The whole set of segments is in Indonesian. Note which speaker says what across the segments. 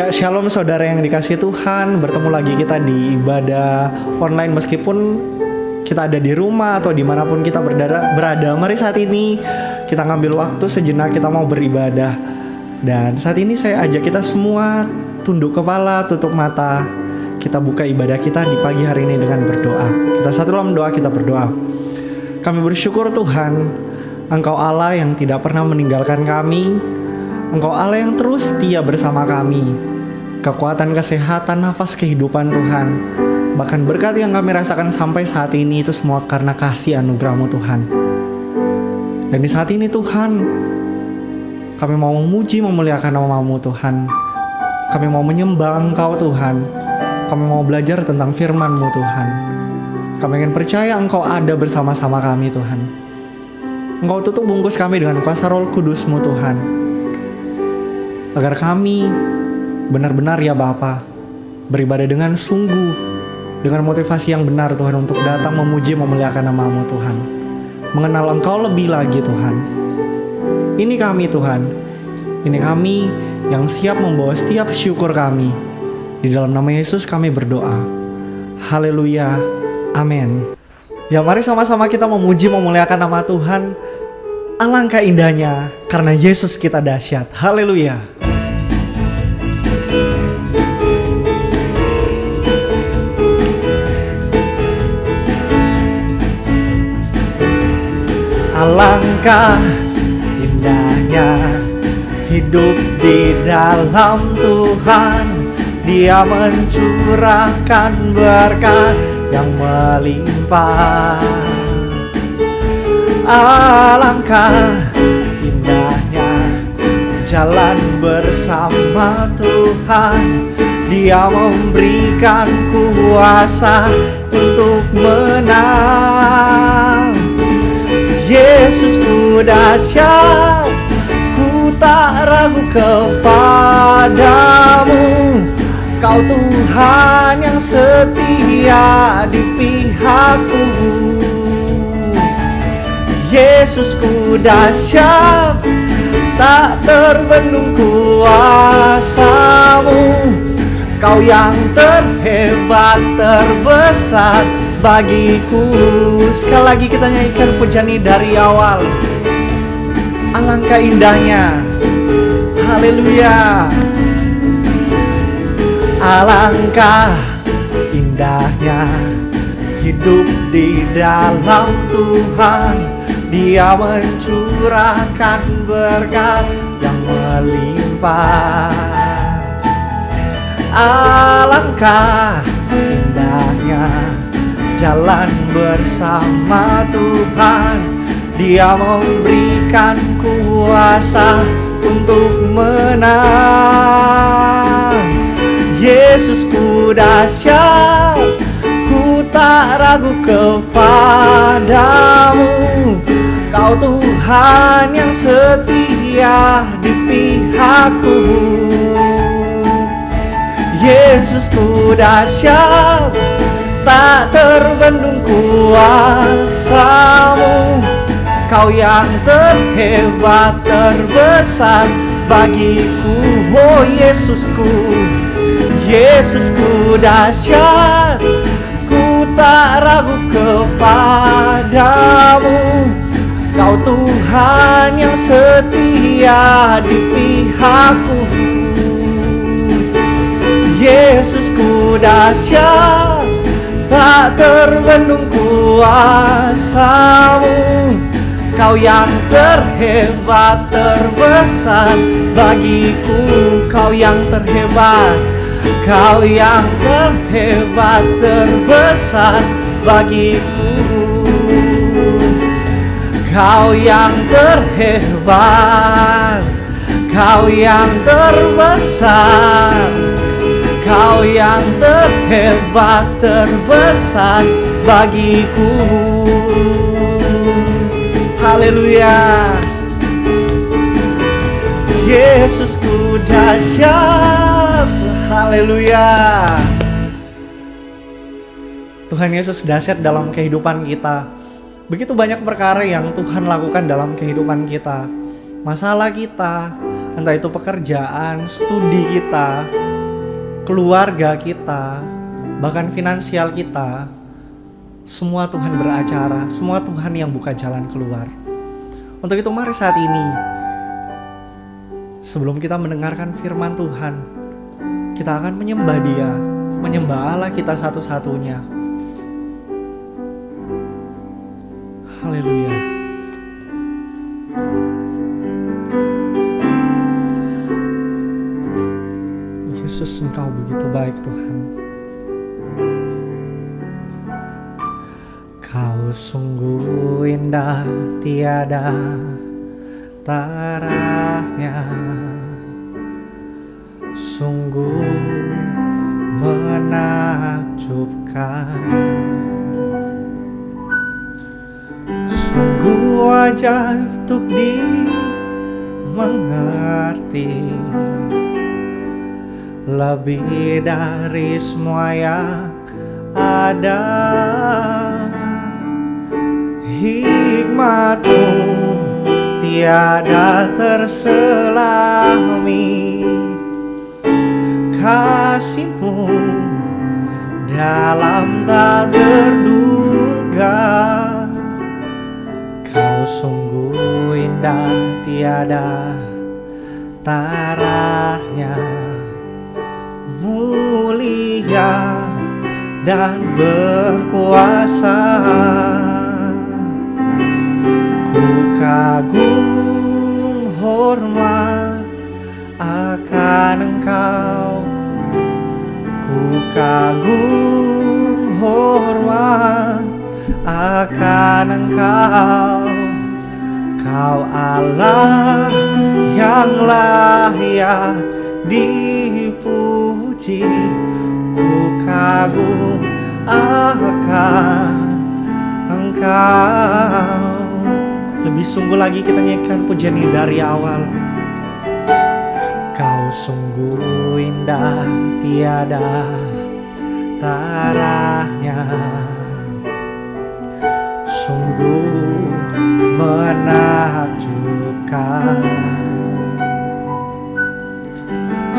Speaker 1: Ya, shalom saudara yang dikasihi Tuhan. Bertemu lagi kita di ibadah online meskipun kita ada di rumah atau dimanapun kita berada. Mari saat ini kita ngambil waktu sejenak, kita mau beribadah. Dan saat ini saya ajak kita semua tunduk kepala, tutup mata. Kita buka ibadah kita di pagi hari ini dengan berdoa. Kita satu dalam doa, kita berdoa. Kami bersyukur Tuhan, Engkau Allah yang tidak pernah meninggalkan kami. Engkau Allah yang terus setia bersama kami. Kekuatan, kesehatan, nafas kehidupan Tuhan, bahkan berkat yang kami rasakan sampai saat ini, itu semua karena kasih anugerah-Mu Tuhan. Dan di saat ini Tuhan, kami mau memuji, memuliakan nama-Mu Tuhan. Kami mau menyembah Engkau Tuhan. Kami mau belajar tentang firman-Mu Tuhan. Kami ingin percaya Engkau ada bersama-sama kami Tuhan. Engkau tutup bungkus kami dengan kuasa Roh Kudus-Mu Tuhan, agar kami benar-benar ya Bapa beribadah dengan sungguh, dengan motivasi yang benar Tuhan, untuk datang memuji memuliakan nama-Mu Tuhan, mengenal Engkau lebih lagi Tuhan. Ini kami Tuhan, ini kami yang siap membawa setiap syukur kami. Di dalam nama Yesus kami berdoa. Haleluya, amin. Ya, mari sama-sama kita memuji memuliakan nama Tuhan. Alangkah indahnya karena Yesus kita dahsyat. Haleluya. Alangkah indahnya hidup di dalam Tuhan. Dia mencurahkan berkat yang melimpah. Alangkah indahnya jalan bersama Tuhan. Dia memberikan kuasa untuk menang. Yesusku dahsyat, ku tak ragu kepadamu. Kau Tuhan yang setia di pihakku. Yesusku dahsyat, tak terbendung kuasa-Mu. Kau yang terhebat, terbesar bagiku. Sekali lagi kita nyanyikan pujian ini dari awal. Alangkah indahnya, haleluya. Alangkah indahnya hidup di dalam Tuhan. Dia mencurahkan berkat yang melimpah. Alangkah indahnya jalan bersama Tuhan. Dia memberikan kuasa untuk menang. Yesusku dahsyat, ku tak ragu kepadamu. Kau Tuhan yang setia di pihakku. Yesusku dahsyat, tak terbendung kuasa-Mu. Kau yang terhebat, terbesar bagiku. Oh Yesusku, Yesusku dahsyat, ku tak ragu kepadamu. Kau Tuhan yang setia di pihakku. Yesusku dahsyat, tak terbendung kuasa-Mu. Kau yang terhebat, terbesar bagiku. Kau yang terhebat, Kau yang terhebat, terbesar bagiku. Kau yang terhebat, Kau yang terbesar. Kau yang terhebat, terbesar bagiku. Haleluya. Yesusku dahsyat. Haleluya. Tuhan Yesus dahsyat dalam kehidupan kita. Begitu banyak perkara yang Tuhan lakukan dalam kehidupan kita. Masalah kita, entah itu pekerjaan, studi kita, keluarga kita, bahkan finansial kita, semua Tuhan beracara, semua Tuhan yang buka jalan keluar. Untuk itu mari saat ini, sebelum kita mendengarkan firman Tuhan, kita akan menyembah Dia, menyembah Allah kita satu-satunya. Haleluya. Yesus, Engkau begitu baik Tuhan. Kau sungguh indah, tiada taranya, sungguh menakjubkan, sungguh ajaib untuk dimengerti, lebih dari semua yang ada. Hikmat-Mu tiada terselami, kasih-Mu dalam tak terduga. Kau sungguh indah, tiada taranya, mulia dan berkuasa. Ku kagum hormat akan Engkau, ku kagum hormat akan Engkau. Kau Allah yang layak dipuji, ku kagum akan Engkau. Lebih sungguh lagi kita nyanyikan pujian ini dari awal. Kau sungguh indah, tiada taranya, sungguh menakjubkan,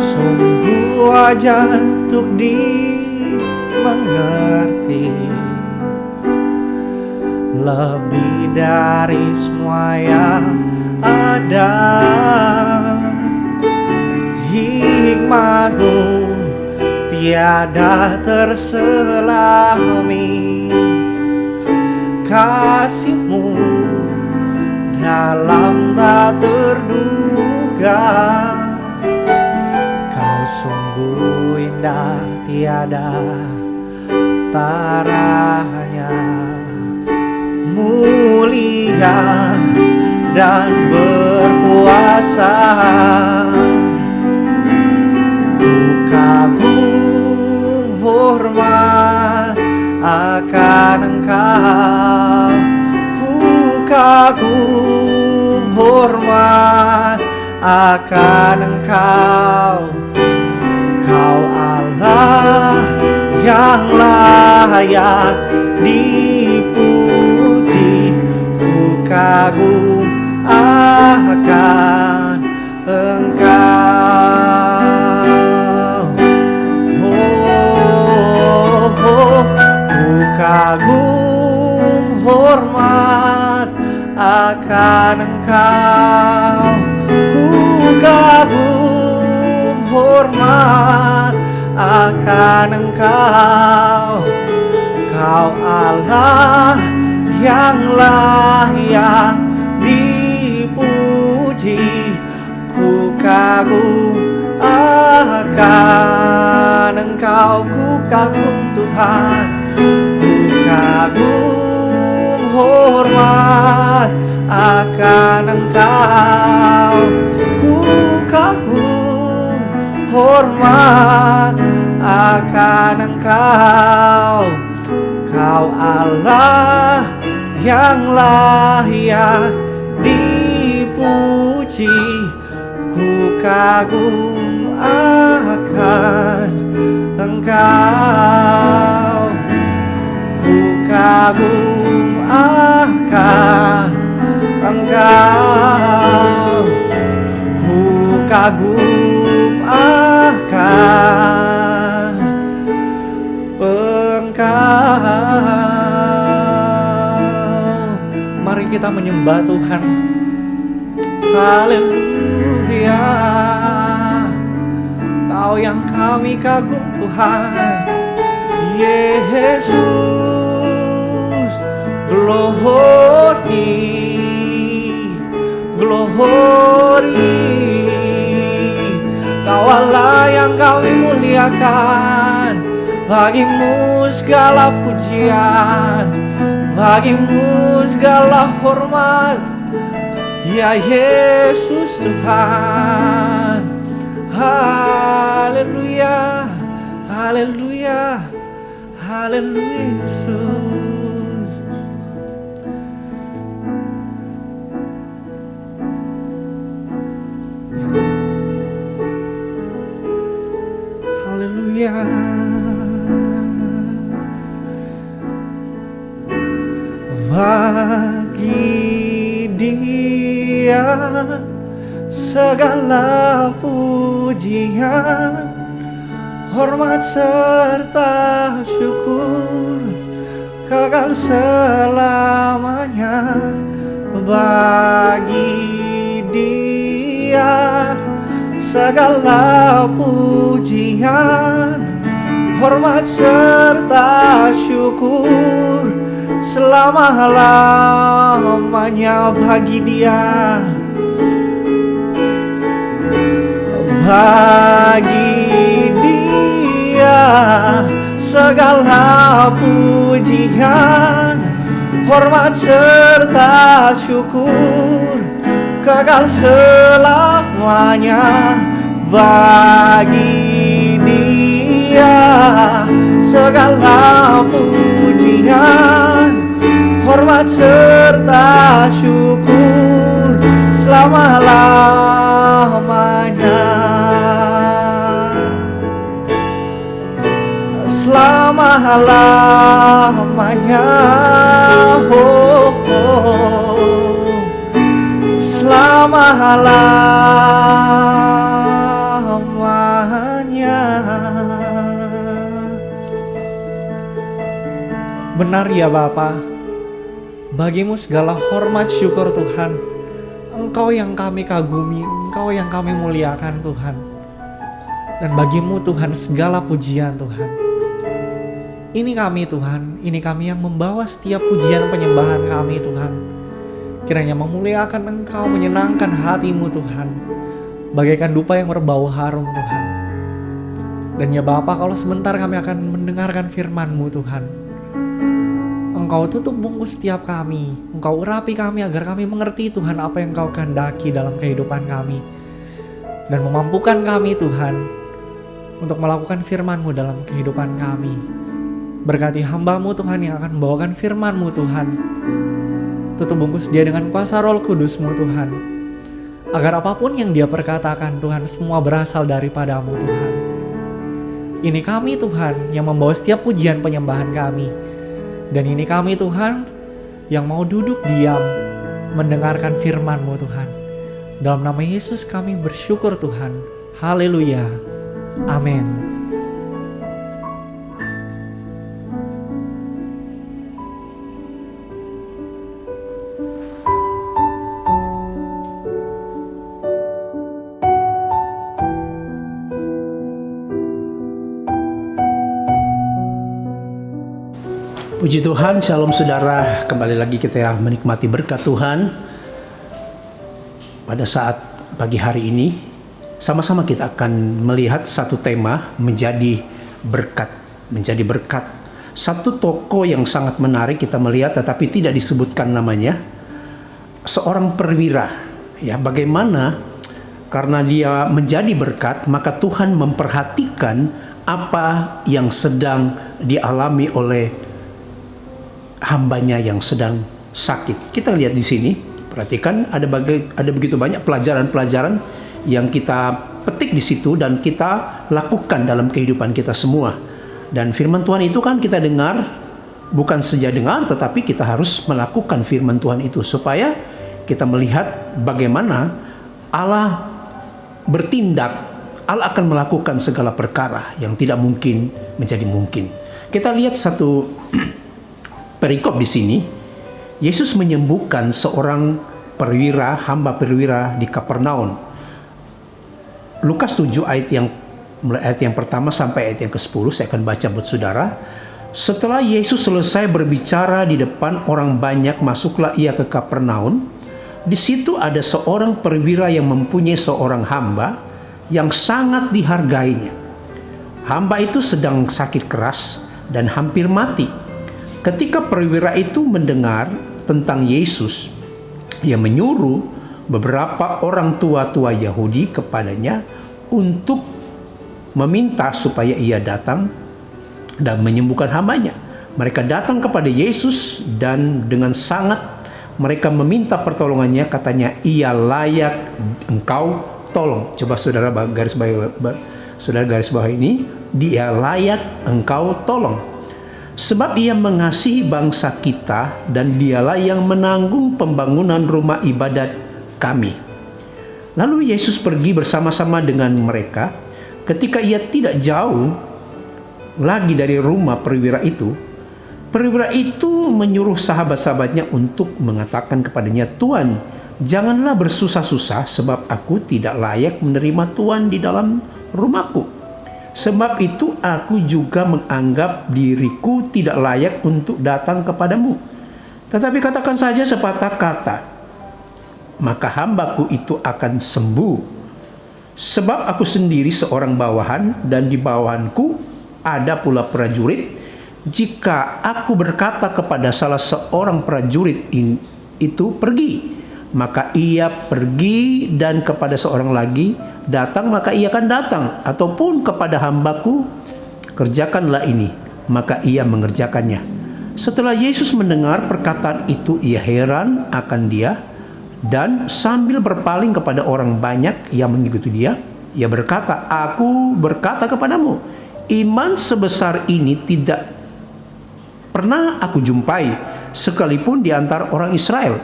Speaker 1: sungguh ajaib untuk dimengerti, lebih dari semua yang ada. Hikmat-Mu tiada terselami, kasih-Mu dalam tak terduga. Kau sungguh indah, tiada taranya, mulia dan berkuasa. Ku kagum hormat akan Engkau, ku kagum hormat akan Engkau. Kau Allah yang layak dipuji, ku kagum akan Engkau. Ku kagum hormat akan Engkau, ku kagum hormat akan Engkau. Kau Allah yang layak dipuji, ku kagum akan Engkau. Ku kagum Tuhan, ku kagum hormat akan Engkau, ku kagum hormat akan Engkau. Kau Allah yang layak dipuji, ku kagum akan Engkau, ku kagum akan Engkau, ku kagum akan Engkau. Mari kita menyembah Tuhan. Haleluya. Kau yang kami kagum Tuhan, Yesus. Glory, glory. Kau Allah yang kami muliakan, bagimu segala pujian, bagimu segala hormat, ya Yesus Tuhan. Haleluya, haleluya, haleluya Yesus. Haleluya. Bagi Dia segala pujian, hormat serta syukur kekal selamanya. Bagi Dia segala pujian, hormat serta syukur selama-lamanya. Bagi Dia, bagi Dia segala pujian, hormat serta syukur kekal selamanya. Bagi Dia segala pujian, hormat serta syukur selama-lamanya. Selama-lamanya, oh, oh. Selama-lamanya. Benar ya Bapa, bagimu segala hormat syukur Tuhan. Engkau yang kami kagumi, Engkau yang kami muliakan Tuhan. Dan bagimu Tuhan segala pujian Tuhan. Ini kami Tuhan, ini kami yang membawa setiap pujian penyembahan kami Tuhan. Kiranya memuliakan Engkau, menyenangkan hatimu Tuhan, bagaikan dupa yang berbau harum Tuhan. Dan ya Bapa, kalau sebentar kami akan mendengarkan firman-Mu Tuhan, Engkau tutup bungkus setiap kami, Engkau urapi kami agar kami mengerti Tuhan apa yang Engkau kehendaki dalam kehidupan kami. Dan memampukan kami Tuhan untuk melakukan firman-Mu dalam kehidupan kami. Berkati hamba-Mu Tuhan yang akan membawakan firman-Mu Tuhan. Tutup bungkus dia dengan kuasa Roh Kudus-Mu Tuhan, agar apapun yang dia perkatakan Tuhan, semua berasal daripada-Mu Tuhan. Ini kami Tuhan yang membawa setiap pujian penyembahan kami. Dan ini kami Tuhan yang mau duduk diam mendengarkan firman-Mu Tuhan. Dalam nama Yesus kami bersyukur Tuhan. Haleluya. Amin.
Speaker 2: Puji Tuhan, shalom saudara. Kembali lagi kita menikmati berkat Tuhan. Pada saat pagi hari ini, sama-sama kita akan melihat satu tema, menjadi berkat. Menjadi berkat. Satu tokoh yang sangat menarik kita melihat, tetapi tidak disebutkan namanya. Seorang perwira. Ya, bagaimana karena dia menjadi berkat, maka Tuhan memperhatikan apa yang sedang dialami oleh hambanya yang sedang sakit. Kita lihat di sini, perhatikan ada begitu banyak pelajaran-pelajaran yang kita petik di situ dan kita lakukan dalam kehidupan kita semua. Dan firman Tuhan itu kan kita dengar, bukan saja dengar, tetapi kita harus melakukan firman Tuhan itu supaya kita melihat bagaimana Allah bertindak. Allah akan melakukan segala perkara yang tidak mungkin menjadi mungkin. Kita lihat satu perikop di sini. Yesus menyembuhkan seorang perwira, hamba perwira di Kapernaum. Lukas 7 mulai ayat yang pertama sampai ayat yang ke-10 saya akan baca buat saudara. Setelah Yesus selesai berbicara di depan orang banyak, masuklah ia ke Kapernaum. Di situ ada seorang perwira yang mempunyai seorang hamba yang sangat dihargainya. Hamba itu sedang sakit keras dan hampir mati. Ketika perwira itu mendengar tentang Yesus, ia menyuruh beberapa orang tua-tua Yahudi kepadanya untuk meminta supaya ia datang dan menyembuhkan hambanya. Mereka datang kepada Yesus dan dengan sangat mereka meminta pertolongannya. Katanya, ia layak engkau tolong. Coba saudara garis bawah ini, dia layak engkau tolong. Sebab ia mengasihi bangsa kita dan dialah yang menanggung pembangunan rumah ibadat kami. Lalu Yesus pergi bersama-sama dengan mereka. Ketika ia tidak jauh lagi dari rumah perwira itu menyuruh sahabat-sahabatnya untuk mengatakan kepadanya, "Tuan, janganlah bersusah-susah, sebab aku tidak layak menerima Tuan di dalam rumahku. Sebab itu aku juga menganggap diriku tidak layak untuk datang kepadamu. Tetapi katakan saja sepatah kata, maka hambaku itu akan sembuh. Sebab aku sendiri seorang bawahan dan di bawahanku ada pula prajurit. Jika aku berkata kepada salah seorang prajurit itu pergi, maka ia pergi, dan kepada seorang lagi datang, maka ia akan datang. Ataupun kepada hambaku, kerjakanlah ini, maka ia mengerjakannya." Setelah Yesus mendengar perkataan itu, ia heran akan dia, dan sambil berpaling kepada orang banyak yang mengikuti dia, ia berkata, "Aku berkata kepadamu, iman sebesar ini tidak pernah aku jumpai sekalipun di antara orang Israel."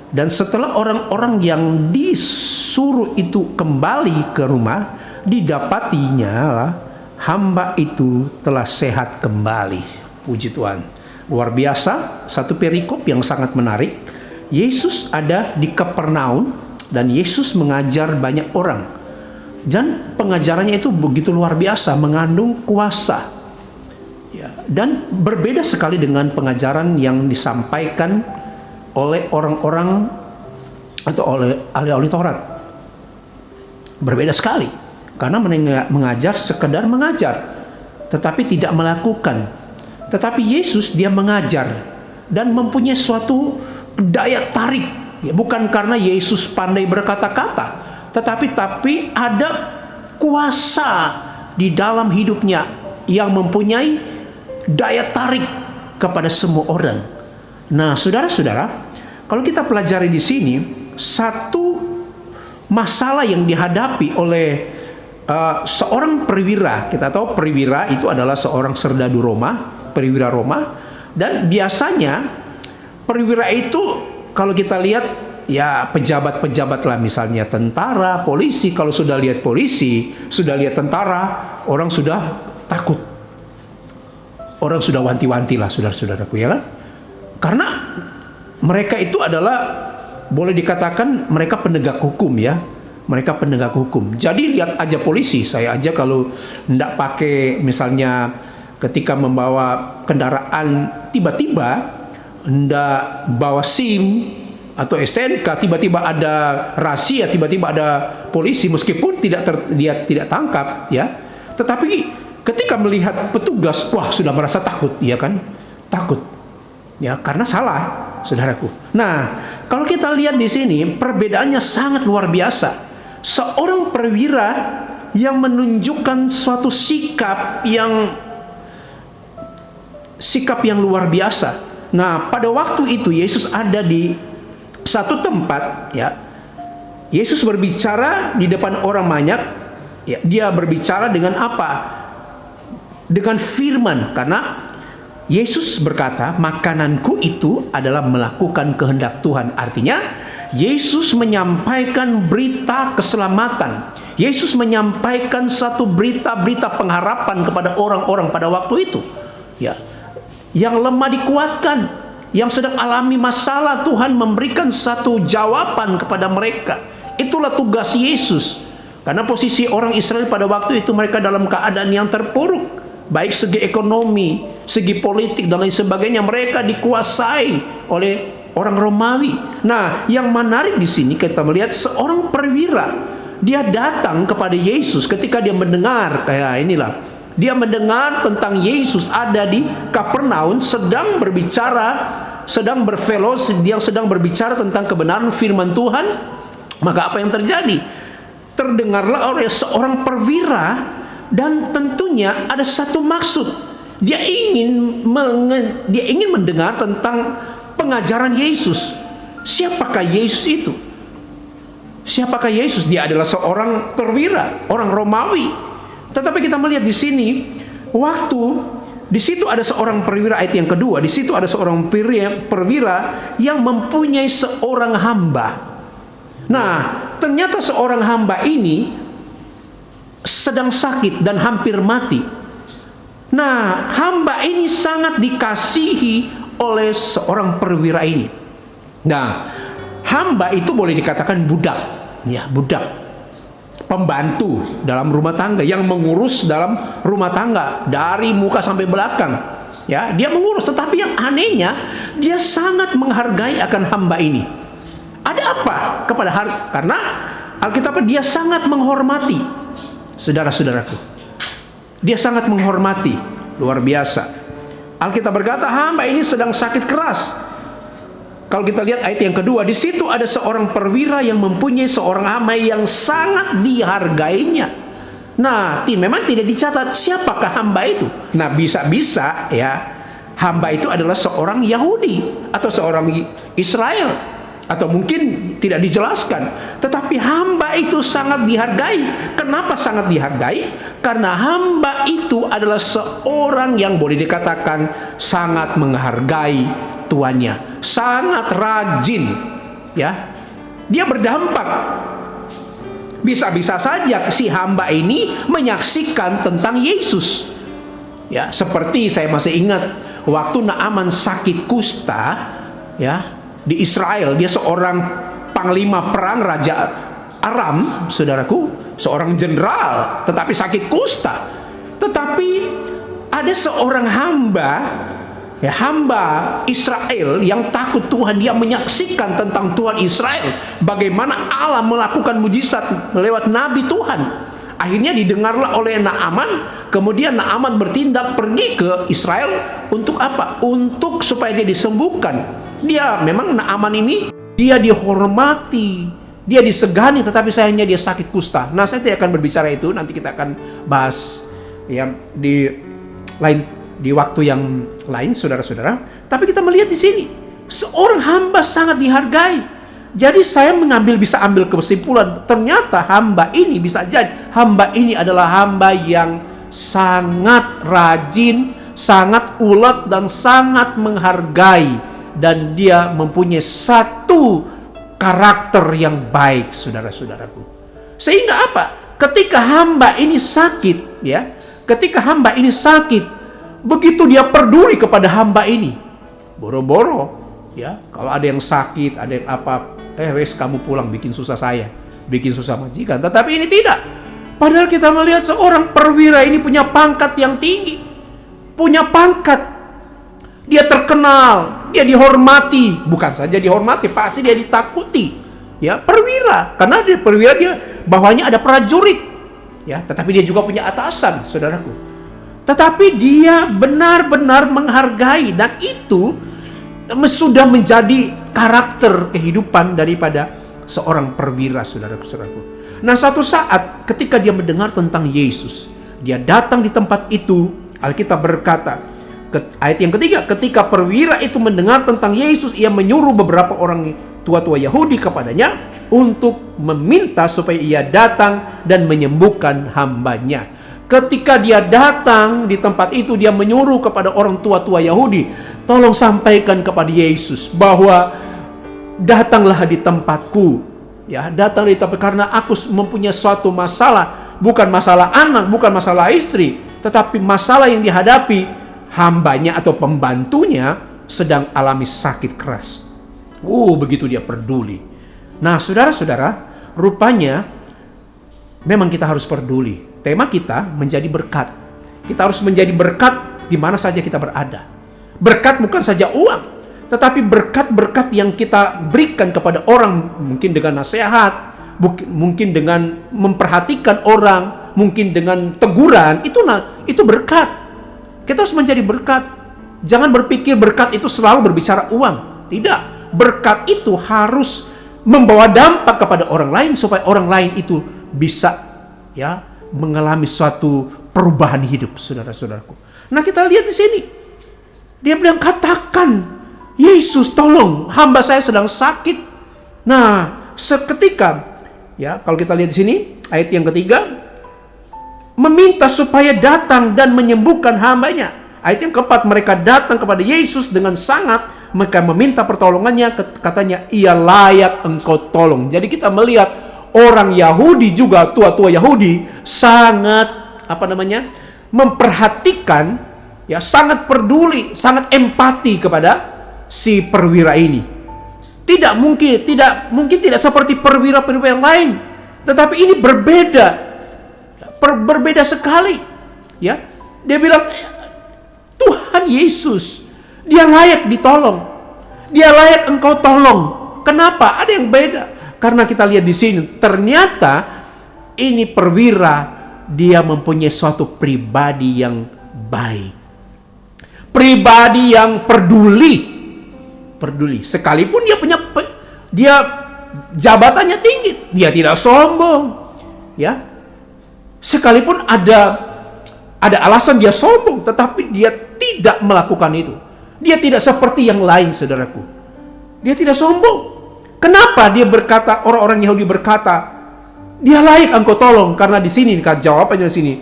Speaker 2: Dan setelah orang-orang yang disuruh itu kembali ke rumah, didapatinya hamba itu telah sehat kembali. Puji Tuhan. Luar biasa, satu perikop yang sangat menarik. Yesus ada di Kapernaum dan Yesus mengajar banyak orang. Dan pengajarannya itu begitu luar biasa, mengandung kuasa. Ya, dan berbeda sekali dengan pengajaran yang disampaikan oleh orang-orang atau oleh ahli-ahli Taurat. Berbeda sekali, karena mengajar sekedar mengajar, tetapi tidak melakukan. Tetapi Yesus dia mengajar dan mempunyai suatu daya tarik, ya, bukan karena Yesus pandai berkata-kata, tetapi ada kuasa di dalam hidupnya yang mempunyai daya tarik kepada semua orang. Nah, saudara-saudara, kalau kita pelajari di sini, satu masalah yang dihadapi oleh seorang perwira. Kita tahu perwira itu adalah seorang serdadu Roma, perwira Roma. Dan biasanya perwira itu kalau kita lihat, ya pejabat-pejabat lah, misalnya tentara, polisi. Kalau sudah lihat polisi, sudah lihat tentara, orang sudah takut. Orang sudah wanti-wanti lah, saudara-saudaraku, ya kan? Karena mereka itu adalah, boleh dikatakan mereka penegak hukum, ya. Mereka penegak hukum. Jadi lihat aja polisi, saya aja kalau tidak pakai, misalnya ketika membawa kendaraan, tiba-tiba tidak bawa SIM atau STNK, tiba-tiba ada rahasia, tiba-tiba ada polisi, meskipun dia tidak tangkap, ya. Tetapi ketika melihat petugas, wah, sudah merasa takut, ya kan? Takut. Ya, karena salah, saudaraku. Nah, kalau kita lihat di sini, perbedaannya sangat luar biasa. Seorang perwira yang menunjukkan suatu sikap yang luar biasa. Nah, pada waktu itu Yesus ada di satu tempat, ya. Yesus berbicara di depan orang banyak, ya. Dia berbicara dengan apa? Dengan firman, karena Yesus berkata, makananku itu adalah melakukan kehendak Tuhan. Artinya, Yesus menyampaikan berita keselamatan. Yesus menyampaikan satu berita-berita pengharapan kepada orang-orang pada waktu itu. Ya, yang lemah dikuatkan, yang sedang alami masalah Tuhan memberikan satu jawaban kepada mereka. Itulah tugas Yesus. Karena posisi orang Israel pada waktu itu mereka dalam keadaan yang terpuruk, baik segi ekonomi, segi politik dan lain sebagainya. Mereka dikuasai oleh orang Romawi. Nah, yang menarik di sini kita melihat seorang perwira, dia datang kepada Yesus ketika dia mendengar kayak inilah. Dia mendengar tentang Yesus ada di Kapernaum sedang berbicara, sedang berfellowship, dia sedang berbicara tentang kebenaran firman Tuhan. Maka apa yang terjadi? Terdengarlah oleh seorang perwira dan tentunya ada satu maksud. Dia ingin mendengar tentang pengajaran Yesus. Siapakah Yesus itu? Siapakah Yesus? Dia adalah seorang perwira, orang Romawi. Tetapi kita melihat di sini, waktu di situ ada seorang perwira, ayat yang kedua, di situ ada seorang perwira yang mempunyai seorang hamba. Nah, ternyata seorang hamba ini sedang sakit dan hampir mati. Nah, hamba ini sangat dikasihi oleh seorang perwira ini. Nah, hamba itu boleh dikatakan budak, ya, budak, pembantu dalam rumah tangga yang mengurus dalam rumah tangga dari muka sampai belakang. Ya, dia mengurus, tetapi yang anehnya dia sangat menghargai akan hamba ini. Ada apa kepada karena Alkitab dia sangat menghormati, saudara-saudaraku. Dia sangat menghormati, luar biasa. Alkitab berkata hamba ini sedang sakit keras. Kalau kita lihat ayat yang kedua, di situ ada seorang perwira yang mempunyai seorang hamba yang sangat dihargainya. Nah, memang tidak dicatat siapakah hamba itu. Nah, bisa-bisa ya hamba itu adalah seorang Yahudi atau seorang Israel, atau mungkin tidak dijelaskan. Tetapi hamba itu sangat dihargai. Kenapa sangat dihargai? Karena hamba itu adalah seorang yang boleh dikatakan sangat menghargai tuannya, sangat rajin, ya. Dia berdampak. Bisa-bisa saja si hamba ini menyaksikan tentang Yesus. Ya, seperti saya masih ingat waktu Naaman sakit kusta, ya, di Israel. Dia seorang panglima perang Raja Aram, saudaraku, seorang jenderal, tetapi sakit kusta. Tetapi ada seorang hamba, ya, hamba Israel yang takut Tuhan. Dia menyaksikan tentang Tuhan Israel, bagaimana Allah melakukan mujizat lewat nabi Tuhan. Akhirnya didengarlah oleh Naaman. Kemudian Naaman bertindak pergi ke Israel untuk apa? Untuk supaya dia disembuhkan. Dia memang Naaman ini dia dihormati, dia disegani, tetapi sayangnya dia sakit kusta. Nah, saya tidak akan berbicara itu, nanti kita akan bahas ya di waktu yang lain, saudara-saudara. Tapi kita melihat di sini seorang hamba sangat dihargai. Jadi saya bisa ambil kesimpulan, ternyata hamba ini bisa jadi hamba ini adalah hamba yang sangat rajin, sangat ulet dan sangat menghargai. Dan dia mempunyai satu karakter yang baik, saudara-saudaraku. Sehingga apa? Ketika hamba ini sakit, ya, ketika hamba ini sakit, begitu dia peduli kepada hamba ini, boro-boro, ya, kalau ada yang sakit, ada yang apa, wes kamu pulang, bikin susah saya, bikin susah majikan. Tetapi ini tidak. Padahal kita melihat seorang perwira ini punya pangkat yang tinggi, punya pangkat. Dia terkenal, dia dihormati, bukan saja dihormati, pasti dia ditakuti. Ya, perwira, karena dia perwira, dia bawahnya ada prajurit. Ya, tetapi dia juga punya atasan, saudaraku. Tetapi dia benar-benar menghargai, dan itu sudah menjadi karakter kehidupan daripada seorang perwira, saudaraku. Nah, satu saat ketika dia mendengar tentang Yesus, dia datang di tempat itu. Alkitab berkata, ayat yang ketiga, ketika perwira itu mendengar tentang Yesus, ia menyuruh beberapa orang tua-tua Yahudi kepadanya untuk meminta supaya ia datang dan menyembuhkan hambanya. Ketika dia datang di tempat itu, dia menyuruh kepada orang tua-tua Yahudi, tolong sampaikan kepada Yesus bahwa datanglah di tempatku, ya, datang di tempat, karena aku mempunyai suatu masalah, bukan masalah anak, bukan masalah istri, tetapi masalah yang dihadapi hambanya atau pembantunya sedang alami sakit keras. Begitu dia peduli. Nah, saudara-saudara, rupanya memang kita harus peduli. Tema kita menjadi berkat. Kita harus menjadi berkat di mana saja kita berada. Berkat bukan saja uang, tetapi berkat-berkat yang kita berikan kepada orang, mungkin dengan nasihat, mungkin dengan memperhatikan orang, mungkin dengan teguran, itu berkat. Kita harus menjadi berkat. Jangan berpikir berkat itu selalu berbicara uang. Tidak. Berkat itu harus membawa dampak kepada orang lain supaya orang lain itu bisa mengalami suatu perubahan hidup, saudara-saudaraku. Nah, kita lihat di sini. Dia bilang, katakan, Yesus tolong, hamba saya sedang sakit. Nah, seketika kalau kita lihat di sini ayat yang ketiga, meminta supaya datang dan menyembuhkan hambanya. Ayat yang keempat, mereka datang kepada Yesus dengan sangat, mereka meminta pertolongannya, katanya, ia layak engkau tolong. Jadi kita melihat orang Yahudi juga, tua-tua Yahudi sangat memperhatikan, sangat peduli, sangat empati kepada si perwira ini. Tidak mungkin seperti perwira-perwira yang lain, tetapi ini berbeda sekali. Dia bilang, Tuhan Yesus, dia layak ditolong, dia layak engkau tolong. Kenapa? Ada yang beda. Karena kita lihat di sini, ternyata ini perwira, dia mempunyai suatu pribadi yang baik, pribadi yang peduli. Sekalipun dia jabatannya tinggi, dia tidak sombong. Sekalipun ada alasan dia sombong, tetapi dia tidak melakukan itu. Dia tidak seperti yang lain, saudaraku. Dia tidak sombong. Kenapa dia berkata, orang-orang Yahudi berkata, dia layak engkau tolong? Karena di sini jawabannya di sini.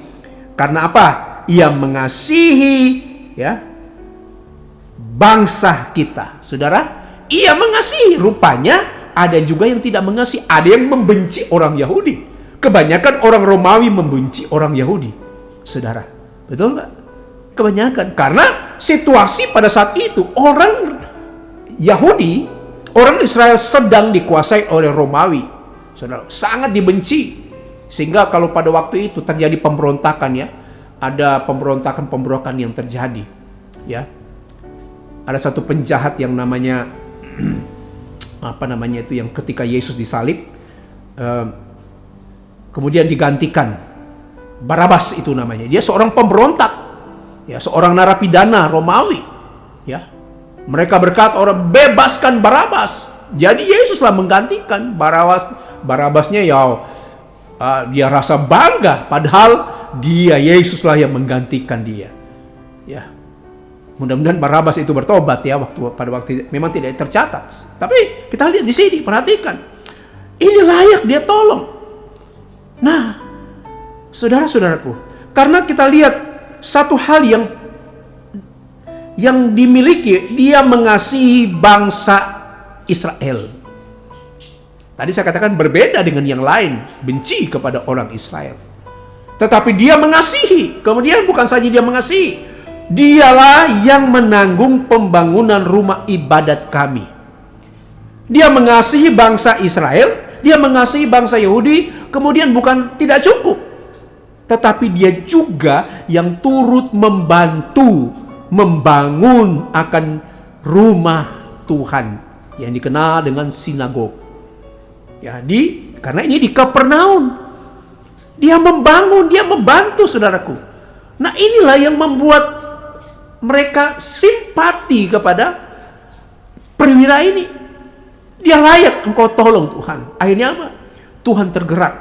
Speaker 2: Karena apa? Ia mengasihi bangsa kita. Saudara, ia mengasihi. Rupanya ada juga yang tidak mengasihi. Ada yang membenci orang Yahudi. Kebanyakan orang Romawi membenci orang Yahudi. Saudara, betul nggak? Kebanyakan. Karena situasi pada saat itu, orang Yahudi, orang Israel sedang dikuasai oleh Romawi. Saudara, sangat dibenci. Sehingga kalau pada waktu itu terjadi pemberontakan, ada pemberontakan yang terjadi. Ada satu penjahat yang namanya yang ketika Yesus disalib, kemudian digantikan Barabas, itu namanya. Dia seorang pemberontak, seorang narapidana Romawi. Mereka berkata, orang bebaskan Barabas. Jadi Yesuslah menggantikan Barabasnya. Dia rasa bangga, padahal Yesuslah yang menggantikan dia. Mudah-mudahan Barabas itu bertobat pada waktu memang tidak tercatat. Tapi kita lihat di sini, perhatikan. Ini layak dia tolong. Nah, saudara-saudaraku, karena kita lihat satu hal yang dimiliki, dia mengasihi bangsa Israel. Tadi saya katakan berbeda dengan yang lain, benci kepada orang Israel. Tetapi dia mengasihi. Kemudian bukan saja dia mengasihi, dialah yang menanggung pembangunan rumah ibadat kami. Dia mengasihi bangsa Israel, dia mengasihi bangsa Yahudi, kemudian bukan tidak cukup, tetapi dia juga yang turut membantu membangun akan rumah Tuhan yang dikenal dengan sinagog. Karena ini di Kapernaum. Dia membangun, dia membantu, saudaraku. Nah, inilah yang membuat mereka simpati kepada perwira ini. Dia layak engkau tolong, Tuhan. Akhirnya apa? Tuhan tergerak.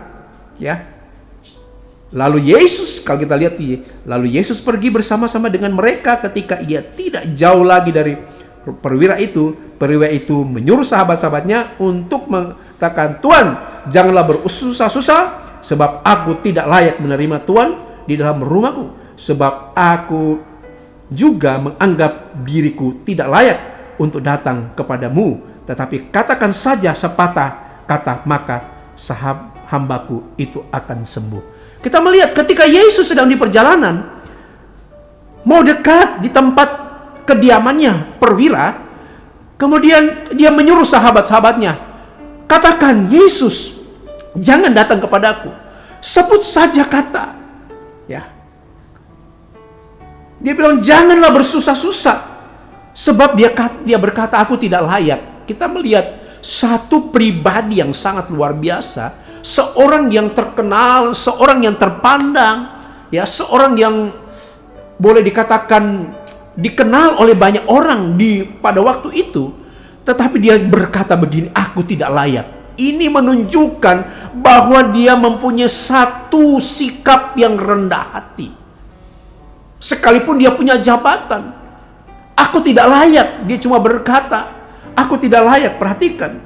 Speaker 2: Lalu Yesus, kalau kita lihat, lalu Yesus pergi bersama-sama dengan mereka ketika ia tidak jauh lagi dari perwira itu. Perwira itu menyuruh sahabat-sahabatnya untuk mengatakan, Tuhan, janganlah bersusah-susah, sebab aku tidak layak menerima Tuhan di dalam rumahku. Sebab aku juga menganggap diriku tidak layak untuk datang kepadamu. Tetapi katakan saja sepatah kata, maka hambaku itu akan sembuh. Kita melihat ketika Yesus sedang di perjalanan, mau dekat di tempat kediamannya perwira, kemudian dia menyuruh sahabat-sahabatnya, katakan, Yesus, jangan datang kepadaku, sebut saja kata. Ya, dia bilang janganlah bersusah-susah, sebab dia berkata aku tidak layak. Kita melihat satu pribadi yang sangat luar biasa, seorang yang terkenal, seorang yang terpandang, ya, seorang yang boleh dikatakan dikenal oleh banyak orang pada waktu itu, tetapi dia berkata begini, aku tidak layak. Ini menunjukkan bahwa dia mempunyai satu sikap yang rendah hati. Sekalipun dia punya jabatan, aku tidak layak. Dia cuma berkata, aku tidak layak. Perhatikan,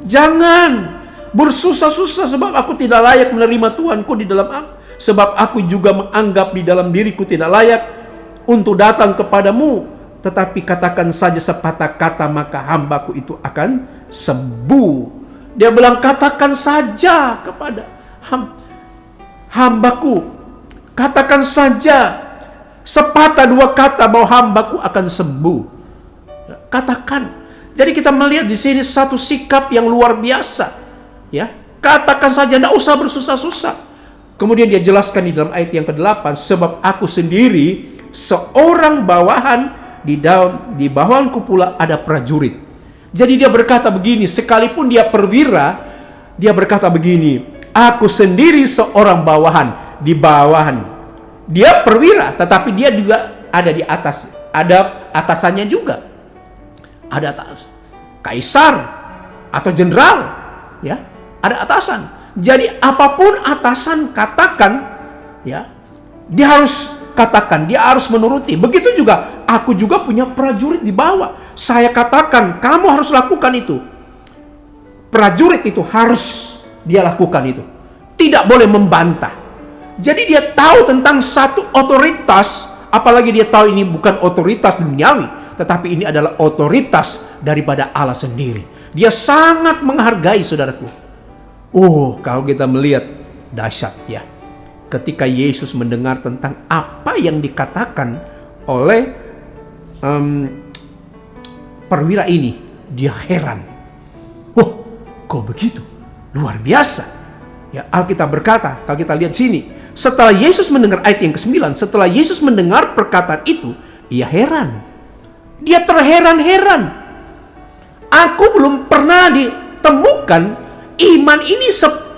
Speaker 2: jangan bersusah-susah sebab aku tidak layak menerima Tuhanku di dalam aku. Sebab aku juga menganggap di dalam diriku tidak layak untuk datang kepadamu. Tetapi katakan saja sepatah kata, maka hambaku itu akan sembuh. Dia bilang katakan saja kepada hambaku. Katakan saja sepatah dua kata bahwa hambaku akan sembuh. Katakan. Jadi kita melihat di sini satu sikap yang luar biasa. Ya, katakan saja, tidak usah bersusah-susah. Kemudian dia jelaskan di dalam ayat yang ke-8, sebab aku sendiri seorang bawahan, di bawahanku pula ada prajurit. Jadi dia berkata begini, sekalipun dia perwira, dia berkata begini, aku sendiri seorang bawahan, di bawahan. Dia perwira, tetapi dia juga ada di atas, ada atasannya juga. Ada atas kaisar atau jenderal, ya, ada atasan. Jadi apapun atasan katakan, ya, dia harus katakan, dia harus menuruti. Begitu juga aku juga punya prajurit di bawah. Saya katakan, kamu harus lakukan itu. Prajurit itu harus dia lakukan itu. Tidak boleh membantah. Jadi dia tahu tentang satu otoritas, apalagi dia tahu ini bukan otoritas duniawi, tetapi ini adalah otoritas daripada Allah sendiri. Dia sangat menghargai, saudaraku. Kalau kita melihat dahsyat, ya. Ketika Yesus mendengar tentang apa yang dikatakan oleh perwira ini, dia heran. Kok begitu? Luar biasa. Ya, Alkitab berkata, kalau kita lihat sini, setelah Yesus mendengar ayat yang ke-9, setelah Yesus mendengar perkataan itu, ia heran. Dia terheran-heran. Aku belum pernah ditemukan iman ini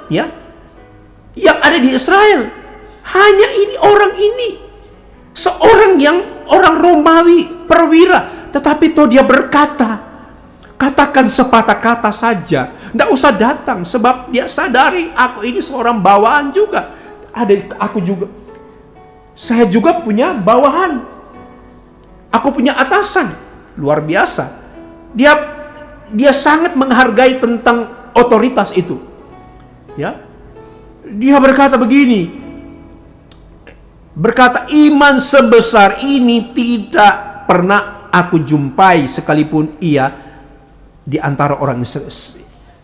Speaker 2: yang ada di Israel. Hanya ini, orang ini, seorang yang orang Romawi, perwira, tetapi toh dia berkata, katakan sepatah kata saja, tidak usah datang, sebab dia sadari aku ini seorang bawahan juga. Aku juga, saya juga punya bawahan, aku punya atasan. Luar biasa. Dia sangat menghargai tentang otoritas itu. Ya, dia berkata begini. Berkata, iman sebesar ini tidak pernah aku jumpai sekalipun ia di antara orang Israel.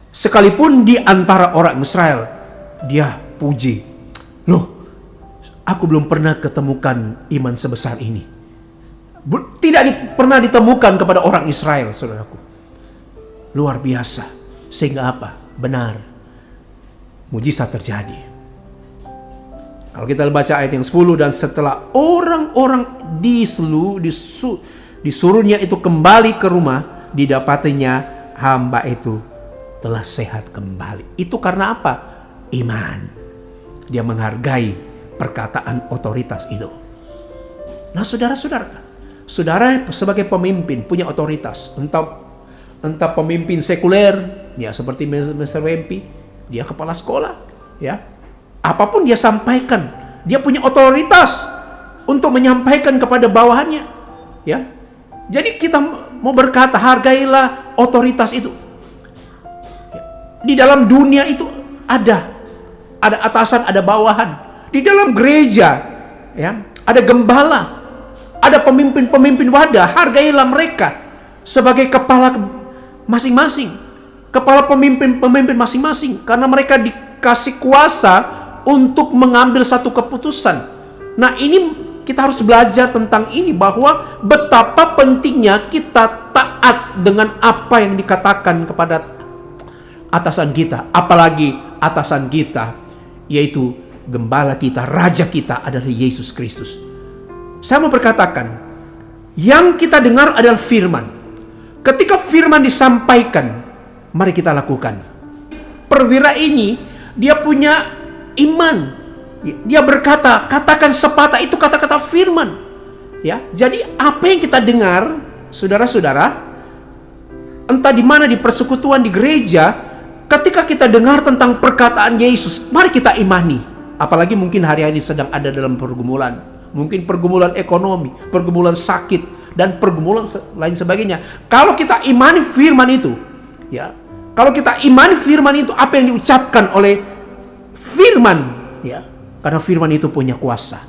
Speaker 2: Sekalipun di antara orang Israel. Dia puji. Aku belum pernah ketemukan iman sebesar ini. Tidak pernah ditemukan kepada orang Israel, saudaraku. Luar biasa. Sehingga apa? Benar. Mujizat terjadi. Kalau kita baca ayat yang 10, dan setelah orang-orang disuruhnya itu kembali ke rumah, didapatinya hamba itu telah sehat kembali. Itu karena apa? Iman. Dia menghargai perkataan otoritas itu. Nah, saudara-saudara, saudara sebagai pemimpin punya otoritas. Entah pemimpin sekuler, ya seperti Mr. Wempi, dia kepala sekolah, ya. Apapun dia sampaikan, dia punya otoritas untuk menyampaikan kepada bawahannya, ya. Jadi kita mau berkata, hargailah otoritas itu. Di dalam dunia itu ada atasan, ada bawahan. Di dalam gereja, ya, ada gembala, ada pemimpin-pemimpin wadah. Hargailah mereka sebagai kepala masing-masing, kepala pemimpin masing-masing, karena mereka dikasih kuasa untuk mengambil satu keputusan. Nah, ini Kita harus belajar tentang ini, bahwa betapa pentingnya kita taat dengan apa yang dikatakan kepada atasan kita, apalagi atasan kita, yaitu gembala kita, raja kita adalah Yesus Kristus. Saya mau berkatakan, yang kita dengar adalah firman. Ketika firman disampaikan, mari kita lakukan. Perwira ini, dia punya iman. Dia berkata, katakan sepatah, itu kata-kata firman. Ya, jadi apa yang kita dengar, saudara-saudara, entah di mana, di persekutuan, di gereja, ketika kita dengar tentang perkataan Yesus, mari kita imani. Apalagi mungkin hari-hari sedang ada dalam pergumulan, mungkin pergumulan ekonomi, pergumulan sakit, dan pergumulan lain sebagainya. Kalau kita imani firman itu, ya, kalau kita imani firman itu, apa yang diucapkan oleh firman, ya, karena firman itu punya kuasa.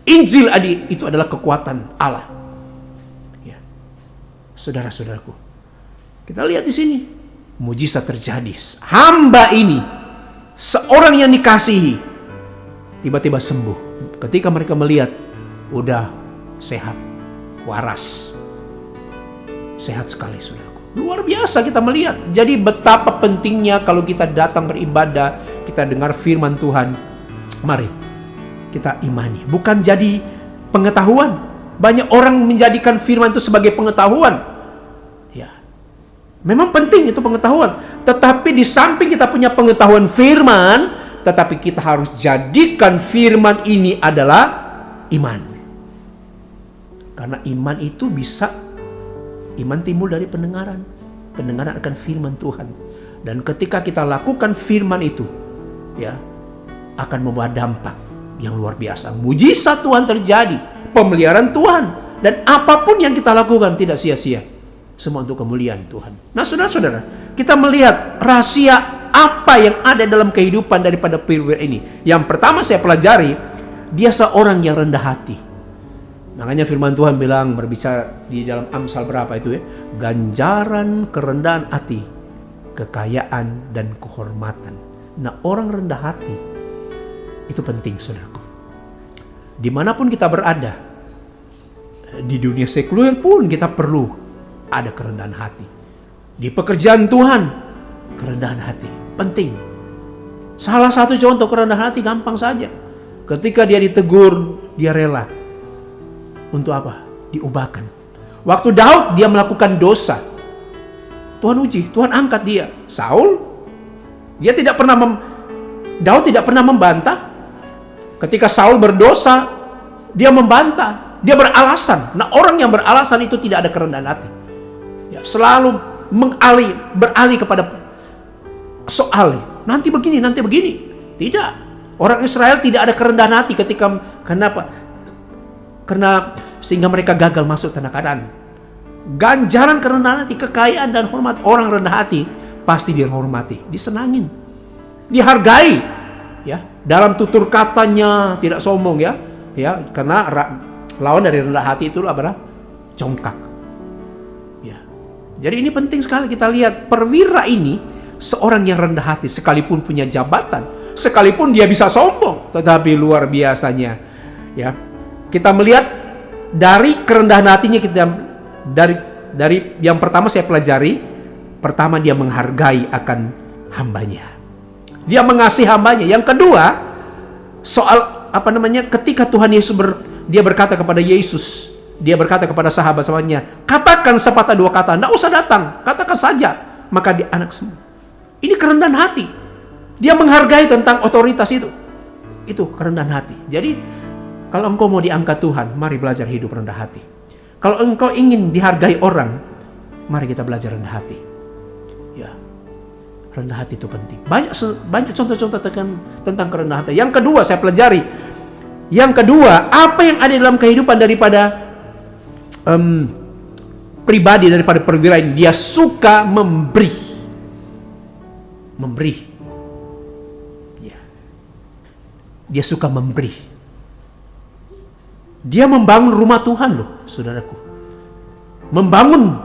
Speaker 2: Injil itu adalah kekuatan Allah. Ya. Saudara-saudaraku, kita lihat di sini, mujizat terjadi. Hamba ini, seorang yang dikasihi, tiba-tiba sembuh. Ketika mereka melihat, udah sehat, waras, sehat sekali, saudaraku. Luar biasa kita melihat. Jadi betapa pentingnya kalau kita datang beribadah, kita dengar firman Tuhan. Mari kita imani, bukan jadi pengetahuan. Banyak orang menjadikan firman itu sebagai pengetahuan. Ya, memang penting itu pengetahuan. Tetapi di samping kita punya pengetahuan firman, tetapi kita harus jadikan firman ini adalah iman. Karena iman itu bisa, iman timbul dari pendengaran. Pendengaran akan firman Tuhan. Dan ketika kita lakukan firman itu, ya, akan membawa dampak yang luar biasa. Mujizat Tuhan terjadi, pemeliharaan Tuhan, dan apapun yang kita lakukan tidak sia-sia. Semua untuk kemuliaan Tuhan. Nah, saudara-saudara, kita melihat rahasia apa yang ada dalam kehidupan daripada perwira ini. Yang pertama saya pelajari, dia seorang yang rendah hati. Makanya firman Tuhan bilang, berbicara di dalam Amsal berapa itu ya, ganjaran kerendahan hati, kekayaan dan kehormatan. Nah, orang rendah hati itu penting, saudaraku. Dimanapun kita berada, di dunia sekuler pun kita perlu ada kerendahan hati. Di pekerjaan Tuhan, kerendahan hati penting. Salah satu contoh kerendahan hati gampang saja. Ketika dia ditegur, dia rela. Untuk apa? Diubahkan. Waktu Daud dia melakukan dosa, Tuhan uji, Tuhan angkat dia. Saul, dia tidak pernah Daud tidak pernah membantah. Ketika Saul berdosa, dia membantah, dia beralasan. Nah, orang yang beralasan itu tidak ada kerendahan hati. Ya, selalu beralih kepada soal, nanti begini, nanti begini. Tidak. Orang Israel tidak ada kerendahan hati ketika, kenapa? Karena sehingga mereka gagal masuk tanah Kanaan. Ganjaran kerendahan hati, kekayaan dan hormat. Orang rendah hati pasti dihormati, disenangin, dihargai. Ya, dalam tutur katanya tidak sombong, ya. Ya, karena lawan dari rendah hati itu adalah congkak. Ya. Jadi ini penting sekali kita lihat perwira ini, seorang yang rendah hati, sekalipun punya jabatan, sekalipun dia bisa sombong, tetapi luar biasanya, ya. Kita melihat dari kerendahan hatinya, kita dari yang pertama saya pelajari, pertama dia menghargai akan hambanya. Dia mengasihi hambanya. Yang kedua, soal ketika Tuhan Yesus dia berkata kepada Yesus, dia berkata kepada sahabat-sahabatnya, katakan sepatah dua kata, tidak usah datang, katakan saja, maka dia anak sembuh. Ini kerendahan hati. Dia menghargai tentang otoritas itu. Itu kerendahan hati. Jadi, kalau engkau mau diangkat Tuhan, mari belajar hidup rendah hati. Kalau engkau ingin dihargai orang, mari kita belajar rendah hati. Ya, rendah hati itu penting. Banyak contoh-contoh tentang kerendahan hati. Yang kedua saya pelajari. Yang kedua, apa yang ada dalam kehidupan daripada pribadi daripada perwira ini? Dia suka memberi. Memberi. Ya. Dia suka memberi. Dia membangun rumah Tuhan loh, saudaraku. Membangun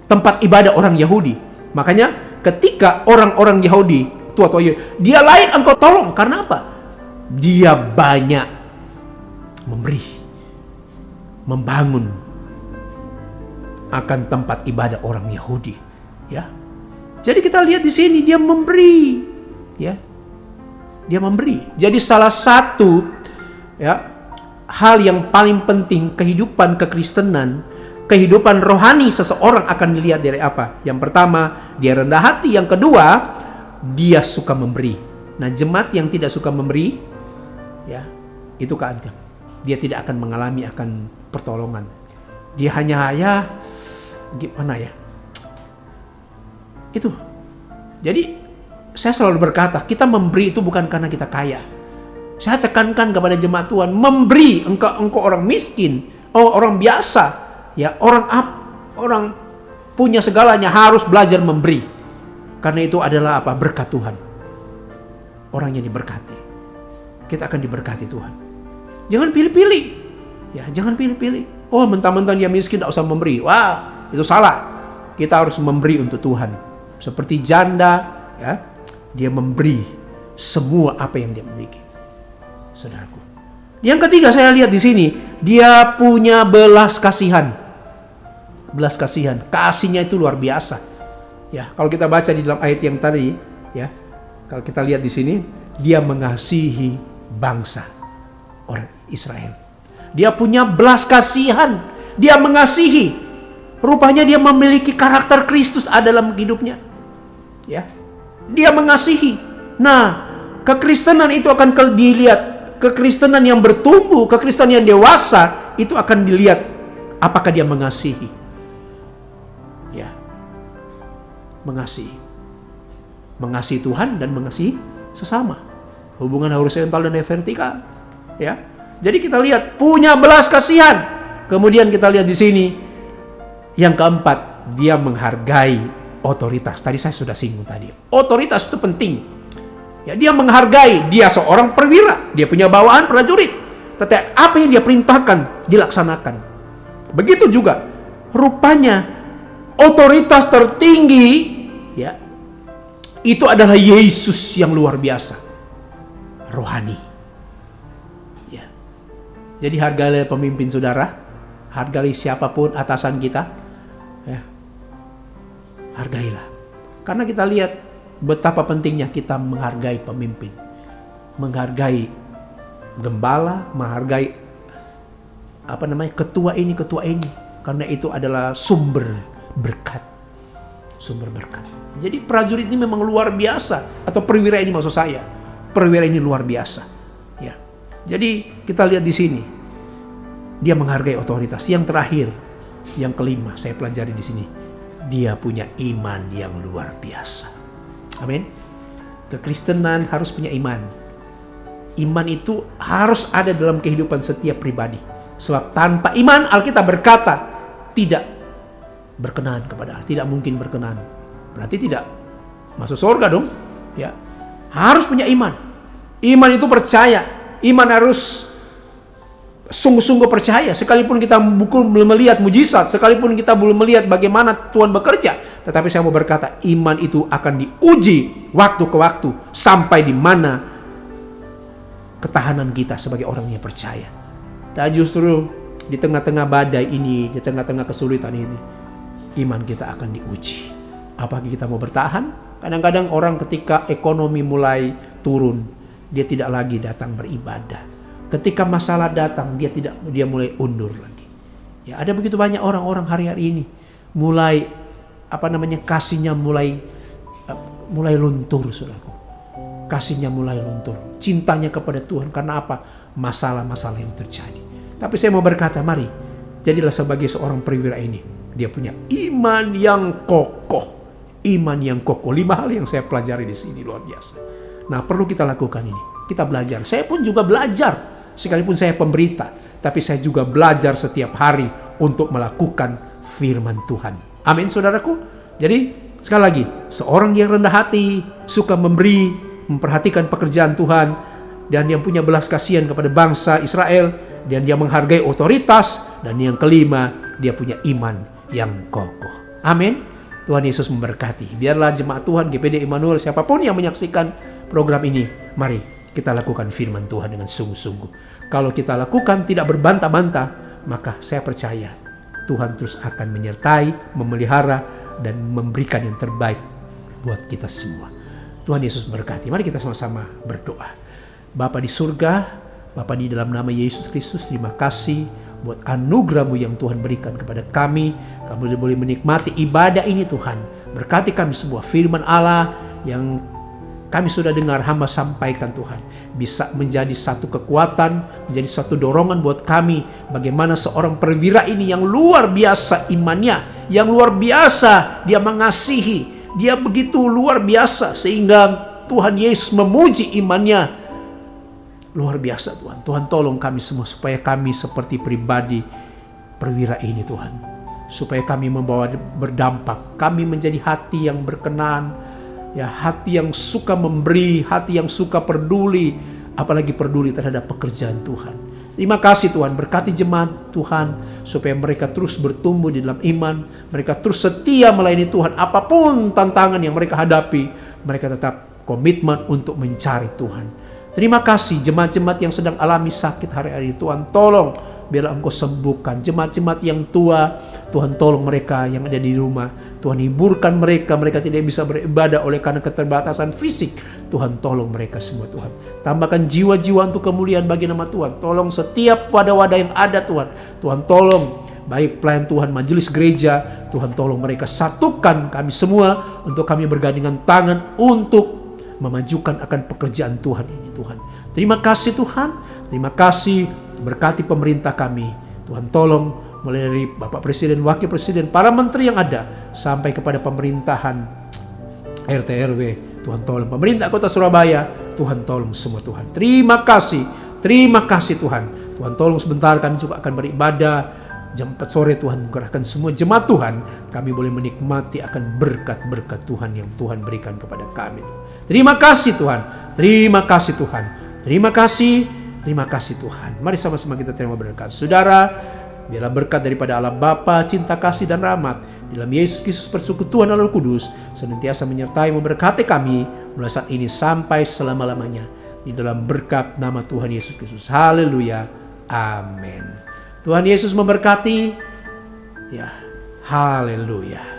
Speaker 2: tempat ibadah orang Yahudi. Makanya ketika orang-orang Yahudi, tua-tua Yahudi, dia layak engkau tolong. Karena apa? Dia banyak memberi, membangun akan tempat ibadah orang Yahudi, ya. Jadi kita lihat di sini dia memberi, ya. Dia memberi. Jadi salah satu, ya, hal yang paling penting kehidupan kekristenan, kehidupan rohani seseorang akan dilihat dari apa? Yang pertama, dia rendah hati. Yang kedua, dia suka memberi. Nah, jemaat yang tidak suka memberi, ya, itu keadaan. Dia tidak akan mengalami akan pertolongan. Dia hanya, ya, gimana ya? Itu. Jadi saya selalu berkata, kita memberi itu bukan karena kita kaya. Saya tekankan kepada jemaat Tuhan, memberi. Engkau orang miskin, orang biasa, ya, orang punya segalanya harus belajar memberi. Karena itu adalah apa? Berkat Tuhan. Orang yang diberkati, kita akan diberkati Tuhan. Jangan pilih-pilih, ya, jangan pilih-pilih. Oh, mentang-mentang dia miskin tidak usah memberi. Wah, itu salah. Kita harus memberi untuk Tuhan. Seperti janda, ya, dia memberi semua apa yang dia miliki. Saudaraku. Yang ketiga saya lihat di sini, dia punya belas kasihan. Belas kasihan, kasihnya itu luar biasa. Ya, kalau kita baca di dalam ayat yang tadi, ya, kalau kita lihat di sini, dia mengasihi bangsa orang Israel. Dia punya belas kasihan, dia mengasihi. Rupanya dia memiliki karakter Kristus ada dalam hidupnya. Ya, dia mengasihi. Nah, kekristenan itu akan dilihat. Kekristenan yang bertumbuh, kekristenan yang dewasa, itu akan dilihat apakah dia mengasihi. Ya, mengasihi. Mengasihi Tuhan dan mengasihi sesama. Hubungan horizontal dan vertikal. Ya, jadi kita lihat punya belas kasihan. Kemudian kita lihat di sini yang keempat, dia menghargai otoritas. Tadi saya sudah singgung tadi. Otoritas itu penting. Ya, dia menghargai, dia seorang perwira, dia punya bawaan prajurit. Tetapi apa yang dia perintahkan dilaksanakan. Begitu juga rupanya otoritas tertinggi, ya, itu adalah Yesus yang luar biasa. Rohani. Ya. Jadi hargailah pemimpin saudara, hargai siapapun atasan kita. Ya. Hargailah. Karena kita lihat betapa pentingnya kita menghargai pemimpin. Menghargai gembala, menghargai ketua ini. Karena itu adalah sumber berkat. Sumber berkat. Jadi prajurit ini memang luar biasa, atau perwira ini maksud saya. Perwira ini luar biasa. Ya. Jadi kita lihat di sini. Dia menghargai otoritas. Yang terakhir, yang kelima saya pelajari di sini. Dia punya iman yang luar biasa. Amin. Kekristenan harus punya iman. Iman itu harus ada dalam kehidupan setiap pribadi. Sebab tanpa iman, Alkitab berkata, tidak berkenan kepada Allah. Tidak mungkin berkenan. Berarti tidak masuk surga dong. Ya. Harus punya iman. Iman itu percaya. Iman harus sungguh-sungguh percaya. Sekalipun kita belum melihat mujizat, sekalipun kita belum melihat bagaimana Tuhan bekerja, tetapi saya mau berkata, iman itu akan diuji waktu ke waktu sampai di mana ketahanan kita sebagai orang yang percaya. Dan justru di tengah-tengah badai ini, di tengah-tengah kesulitan ini, iman kita akan diuji. Apakah kita mau bertahan? Kadang-kadang orang ketika ekonomi mulai turun, dia tidak lagi datang beribadah. Ketika masalah datang, dia mulai undur lagi. Ya, ada begitu banyak orang-orang hari-hari ini mulai kasihnya mulai luntur, saudaraku. Kasihnya mulai luntur. Cintanya kepada Tuhan karena apa? Masalah-masalah yang terjadi. Tapi saya mau berkata, mari jadilah sebagai seorang perwira ini. Dia punya iman yang kokoh. Iman yang kokoh. 5 hal yang saya pelajari di sini luar biasa. Nah, perlu kita lakukan ini. Kita belajar. Saya pun juga belajar. Sekalipun saya pemberita, tapi saya juga belajar setiap hari untuk melakukan firman Tuhan. Amin, saudaraku. Jadi, sekali lagi, seorang yang rendah hati, suka memberi, memperhatikan pekerjaan Tuhan, dan yang punya belas kasihan kepada bangsa Israel, dan dia menghargai otoritas, dan yang kelima, dia punya iman yang kokoh. Amin. Tuhan Yesus memberkati. Biarlah jemaat Tuhan, GPD Immanuel, siapapun yang menyaksikan program ini, mari kita lakukan firman Tuhan dengan sungguh-sungguh. Kalau kita lakukan tidak berbantah-bantah, maka saya percaya Tuhan terus akan menyertai, memelihara, dan memberikan yang terbaik buat kita semua. Tuhan Yesus berkati. Mari kita sama-sama berdoa. Bapa di surga, Bapa di dalam nama Yesus Kristus, terima kasih buat anugerah-Mu yang Tuhan berikan kepada kami. Kami boleh menikmati ibadah ini Tuhan. Berkati kami sebuah firman Allah yang kami sudah dengar hamba sampaikan Tuhan. Bisa menjadi satu kekuatan, menjadi satu dorongan buat kami. Bagaimana seorang perwira ini yang luar biasa imannya, yang luar biasa dia mengasihi, dia begitu luar biasa sehingga Tuhan Yesus memuji imannya. Luar biasa Tuhan. Tuhan tolong kami semua supaya kami seperti pribadi perwira ini Tuhan. Supaya kami membawa berdampak. Kami menjadi hati yang berkenan. Ya, hati yang suka memberi, hati yang suka peduli, apalagi peduli terhadap pekerjaan Tuhan. Terima kasih Tuhan, berkati jemaat Tuhan supaya mereka terus bertumbuh di dalam iman, mereka terus setia melayani Tuhan. Apapun tantangan yang mereka hadapi, mereka tetap komitmen untuk mencari Tuhan. Terima kasih jemaat-jemaat yang sedang alami sakit hari-hari ini. Tuhan tolong biarlah Engkau sembuhkan. Jemaat-jemaat yang tua, Tuhan tolong mereka yang ada di rumah. Tuhan hiburkan mereka, mereka tidak bisa beribadah oleh karena keterbatasan fisik. Tuhan tolong mereka semua Tuhan. Tambahkan jiwa-jiwa untuk kemuliaan bagi nama Tuhan. Tolong setiap wadah-wadah yang ada Tuhan. Tuhan tolong baik pelayan Tuhan, majelis gereja. Tuhan tolong mereka satukan kami semua untuk kami bergandengan tangan untuk memajukan akan pekerjaan Tuhan ini Tuhan. Terima kasih Tuhan. Terima kasih, berkati pemerintah kami. Tuhan tolong mulai dari Bapak Presiden, Wakil Presiden, para menteri yang ada, sampai kepada pemerintahan RT RW. Tuhan tolong pemerintah Kota Surabaya. Tuhan tolong semua Tuhan. Terima kasih Tuhan. Tuhan tolong sebentar kami juga akan beribadah. Jam 4 sore Tuhan menggerakkan semua jemaat Tuhan. Kami boleh menikmati akan berkat-berkat Tuhan yang Tuhan berikan kepada kami. Terima kasih Tuhan. Terima kasih Tuhan. Terima kasih Tuhan. Mari sama-sama kita terima berkat. Saudara, biarlah berkat daripada Allah Bapa, cinta kasih dan rahmat di dalam Yesus Kristus persekutuan Allah Roh Kudus senantiasa menyertai memberkati kami mulai saat ini sampai selama-lamanya di dalam berkat nama Tuhan Yesus Kristus. Haleluya. Amin. Tuhan Yesus memberkati. Ya, haleluya.